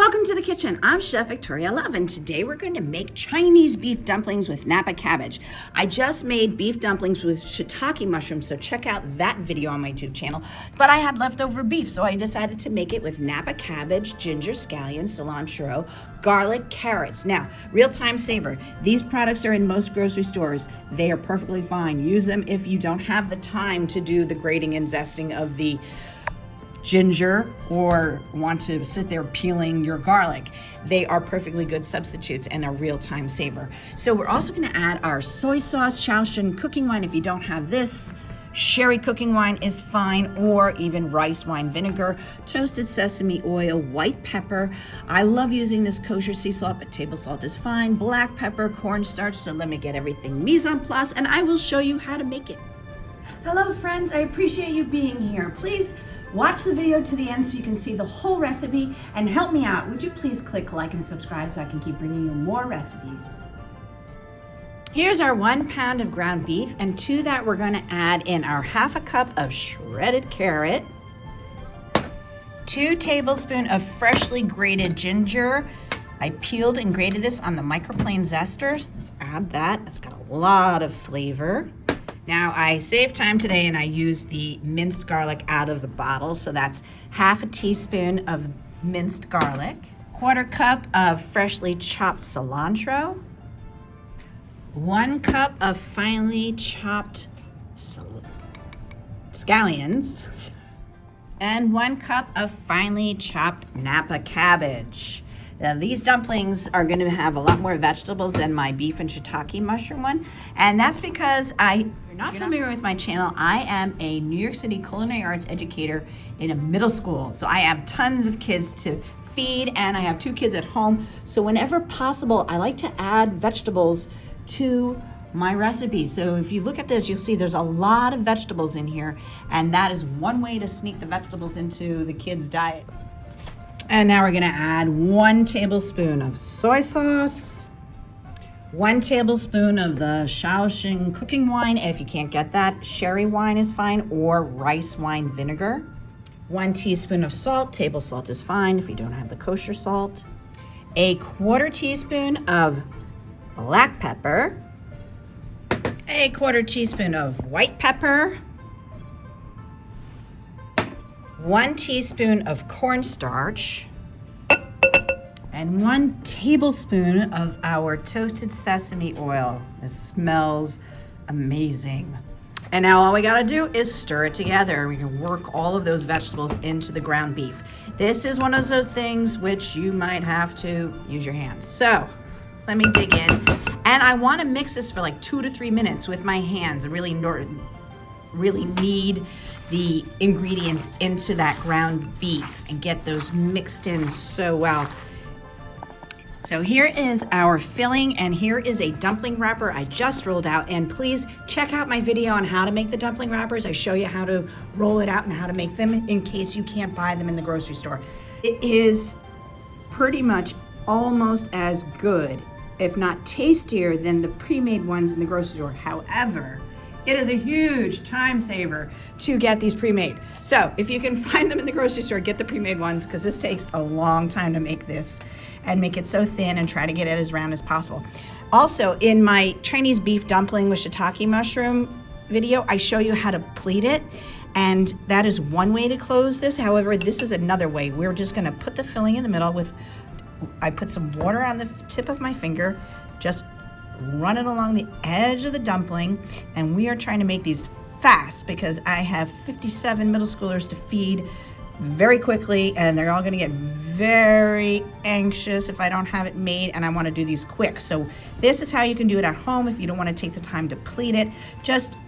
Welcome to the kitchen. I'm Chef Victoria Love, and today we're going to make Chinese beef dumplings with Napa cabbage. I just made beef dumplings with shiitake mushrooms, so check out that video on my YouTube channel. But I had leftover beef, so I decided to make it with Napa cabbage, ginger, scallions, cilantro, garlic, carrots. Now, real time saver. These products are in most grocery stores. They are perfectly fine. Use them if you don't have the time to do the grating and zesting of the ginger or want to sit there peeling your garlic. They are perfectly good substitutes and a real-time saver. So we're also going to add our soy sauce, Shaoxing cooking wine. If you don't have this, sherry cooking wine is fine, or even rice wine vinegar, toasted sesame oil, white pepper. I love using this kosher sea salt, but table salt is fine. Black pepper, cornstarch. So let me get everything mise en place and I will show you how to make it. Hello friends, I appreciate you being here. Please watch the video to the end so you can see the whole recipe, and help me out. Would you please click like and subscribe so I can keep bringing you more recipes. Here's our 1 pound of ground beef, and to that we're going to add in our ½ cup of shredded carrot, 2 tablespoons of freshly grated ginger. I peeled and grated this on the microplane zester. Let's add that. It's got a lot of flavor. Now I saved time today and I used the minced garlic out of the bottle. So that's ½ teaspoon of minced garlic, 1/4 cup of freshly chopped cilantro, 1 cup of finely chopped scallions, and 1 cup of finely chopped Napa cabbage. Now, these dumplings are going to have a lot more vegetables than my beef and shiitake mushroom one, and that's because if you're not familiar with my channel, I am a New York City culinary arts educator in a middle school. So I have tons of kids to feed, and I have 2 kids at home. So whenever possible, I like to add vegetables to my recipe. So if you look at this, you'll see there's a lot of vegetables in here, and that is one way to sneak the vegetables into the kids' diet. And now we're gonna add 1 tablespoon of soy sauce, 1 tablespoon of the Shaoxing cooking wine. And if you can't get that, sherry wine is fine, or rice wine vinegar. 1 teaspoon of salt. Table salt is fine if you don't have the kosher salt. 1/4 teaspoon of black pepper. 1/4 teaspoon of white pepper. 1 teaspoon of cornstarch, and 1 tablespoon of our toasted sesame oil. This smells amazing. And now all we gotta do is stir it together. We can work all of those vegetables into the ground beef. This is one of those things which you might have to use your hands. So let me dig in. And I wanna mix this for like 2 to 3 minutes with my hands. I really knead the ingredients into that ground beef and get those mixed in so well. So here is our filling, and here is a dumpling wrapper I just rolled out. And please check out my video on how to make the dumpling wrappers. I show you how to roll it out and how to make them in case you can't buy them in the grocery store. It is pretty much almost as good, if not tastier, than the pre-made ones in the grocery store. However, it is a huge time saver to get these pre-made. So if you can find them in the grocery store, get the pre-made ones, because this takes a long time to make this and make it so thin and try to get it as round as possible. Also, in my Chinese beef dumpling with shiitake mushroom video, I show you how to pleat it, and that is one way to close this. However, this is another way. We're just gonna put the filling in the middle with, I put some water on the tip of my finger, just run it along the edge of the dumpling, and we are trying to make these fast because I have 57 middle schoolers to feed very quickly, and they're all gonna get very anxious if I don't have it made, and I wanna do these quick. So this is how you can do it at home if you don't wanna take the time to pleat it. Just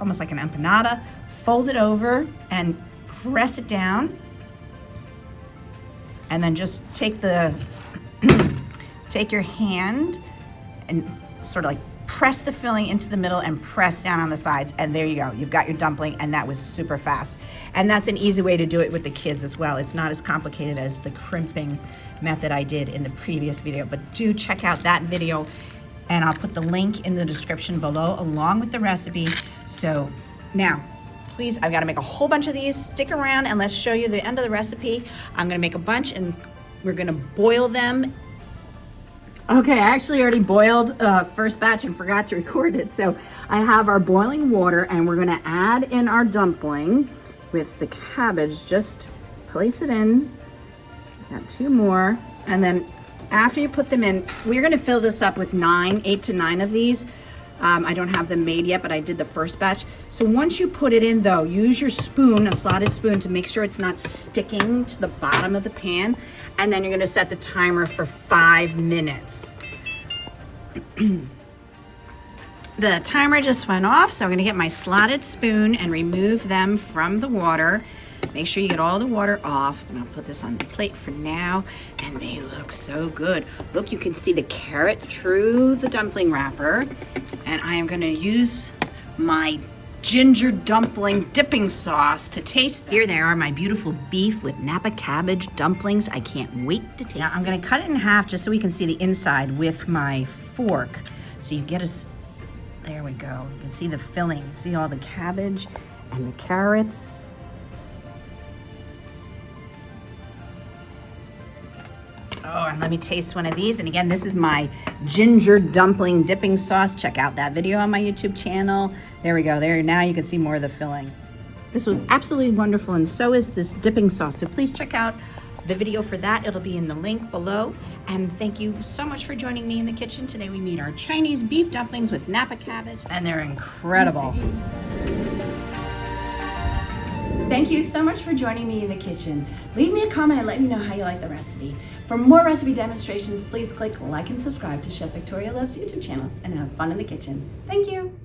almost like an empanada, fold it over and press it down, and then just take your hand and sort of like press the filling into the middle and press down on the sides, and there you go. You've got your dumpling, and that was super fast. And that's an easy way to do it with the kids as well. It's not as complicated as the crimping method I did in the previous video, but do check out that video, and I'll put the link in the description below along with the recipe. So now, please, I've got to make a whole bunch of these. Stick around and let's show you the end of the recipe. I'm going to make a bunch and We're gonna boil them. Okay, I actually already boiled first batch and forgot to record it. So I have our boiling water and we're gonna add in our dumpling with the cabbage. Just place it in. Got 2 more. And then after you put them in, we're gonna fill this up with 8 to 9 of these. I don't have them made yet, but I did the first batch. So once you put it in though, use your spoon, a slotted spoon, to make sure it's not sticking to the bottom of the pan. And then you're gonna set the timer for 5 minutes. The timer just went off, so I'm gonna get my slotted spoon and remove them from the water. Make sure you get all the water off. And I'll put this on the plate for now. And they look so good. Look, you can see the carrot through the dumpling wrapper. And I am gonna use my ginger dumpling dipping sauce to taste them. Here they are, my beautiful beef with Napa cabbage dumplings. I can't wait to taste them. Now I'm gonna cut it in half just so we can see the inside with my fork. So you get there we go. You can see the filling. See all the cabbage and the carrots. Oh, and let me taste one of these. And again, this is my ginger dumpling dipping sauce. Check out that video on my YouTube channel. There we go. There, now you can see more of the filling. This was absolutely wonderful, and so is this dipping sauce. So please check out the video for that. It'll be in the link below. And thank you so much for joining me in the kitchen. Today we made our Chinese beef dumplings with Napa cabbage, and they're incredible. Thank you so much for joining me in the kitchen. Leave me a comment and let me know how you like the recipe. For more recipe demonstrations, please click like and subscribe to Chef Victoria Loves YouTube channel and have fun in the kitchen. Thank you.